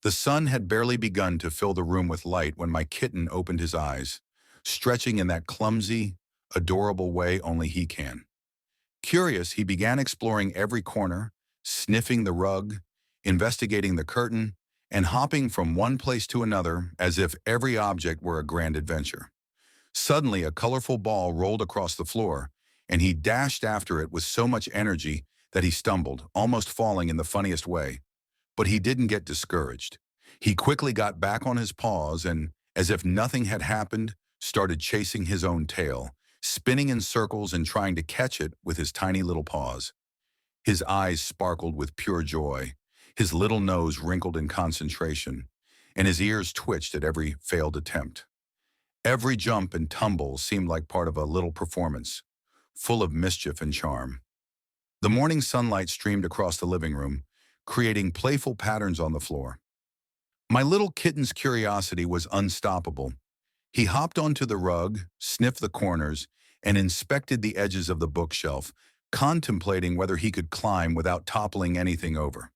The sun had barely begun to fill the room with light when my kitten opened his eyes, stretching in that clumsy, adorable way only he can. Curious, he began exploring every corner, sniffing the rug, investigating the curtain, and hopping from one place to another as if every object were a grand adventure. Suddenly, a colorful ball rolled across the floor, and he dashed after it with so much energy that he stumbled, almost falling in the funniest way. But he didn't get discouraged. He quickly got back on his paws and, as if nothing had happened, started chasing his own tail, spinning in circles and trying to catch it with his tiny little paws. His eyes sparkled with pure joy, his little nose wrinkled in concentration, and his ears twitched at every failed attempt. Every jump and tumble seemed like part of a little performance, full of mischief and charm. The morning sunlight streamed across the living room, creating playful patterns on the floor. My little kitten's curiosity was unstoppable. He hopped onto the rug, sniffed the corners, and inspected the edges of the bookshelf, contemplating whether he could climb without toppling anything over.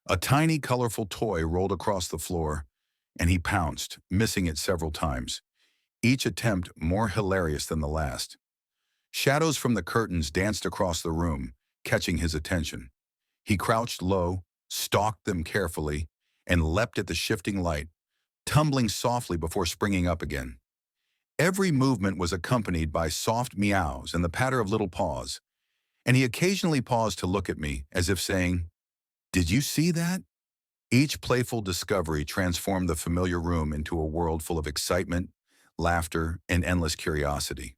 A tiny, colorful toy rolled across the floor, and he pounced, missing it several times, each attempt more hilarious than the last. Shadows from the curtains danced across the room, catching his attention. He crouched low, stalked them carefully, and leapt at the shifting light, tumbling softly before springing up again. Every movement was accompanied by soft meows and the patter of little paws, and he occasionally paused to look at me, as if saying, "Did you see that?" Each playful discovery transformed the familiar room into a world full of excitement, laughter, and endless curiosity.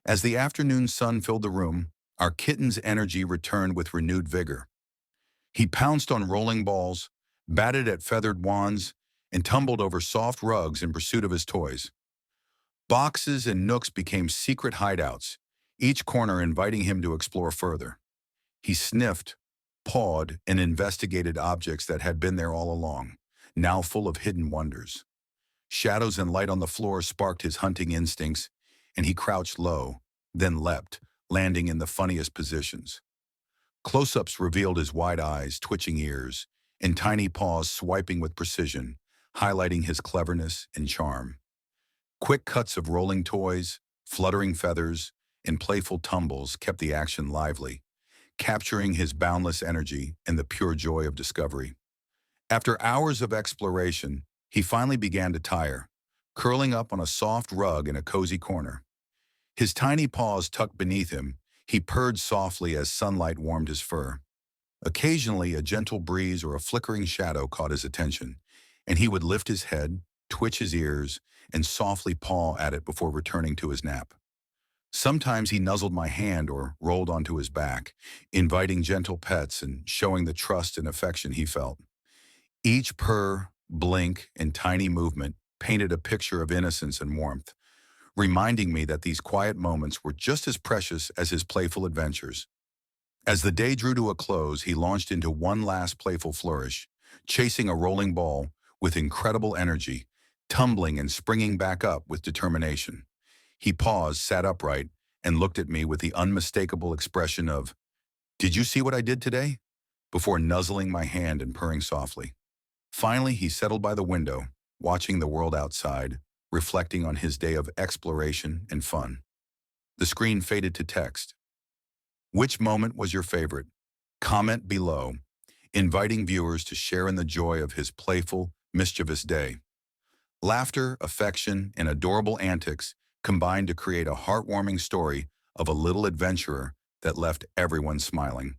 As the afternoon sun filled the room, our kitten's energy returned with renewed vigor. He pounced on rolling balls, batted at feathered wands, and tumbled over soft rugs in pursuit of his toys. Boxes and nooks became secret hideouts, each corner inviting him to explore further. He sniffed, pawed, and investigated objects that had been there all along, now full of hidden wonders. Shadows and light on the floor sparked his hunting instincts, and he crouched low, then leapt, landing in the funniest positions. Close-ups revealed his wide eyes, twitching ears, and tiny paws swiping with precision, highlighting his cleverness and charm. Quick cuts of rolling toys, fluttering feathers, and playful tumbles kept the action lively, capturing his boundless energy and the pure joy of discovery. After hours of exploration, he finally began to tire, curling up on a soft rug in a cozy corner. His tiny paws tucked beneath him, he purred softly as sunlight warmed his fur. Occasionally, a gentle breeze or a flickering shadow caught his attention, and he would lift his head, twitch his ears, and softly paw at it before returning to his nap. Sometimes he nuzzled my hand or rolled onto his back, inviting gentle pets and showing the trust and affection he felt. Each purr, blink, and tiny movement painted a picture of innocence and warmth, reminding me that these quiet moments were just as precious as his playful adventures. As the day drew to a close, he launched into one last playful flourish, chasing a rolling ball with incredible energy, tumbling and springing back up with determination. He paused, sat upright, and looked at me with the unmistakable expression of, "Did you see what I did today?" before nuzzling my hand and purring softly. Finally, he settled by the window, watching the world outside, reflecting on his day of exploration and fun. The screen faded to text. Which moment was your favorite? Comment below, inviting viewers to share in the joy of his playful, mischievous day. Laughter, affection, and adorable antics combined to create a heartwarming story of a little adventurer that left everyone smiling.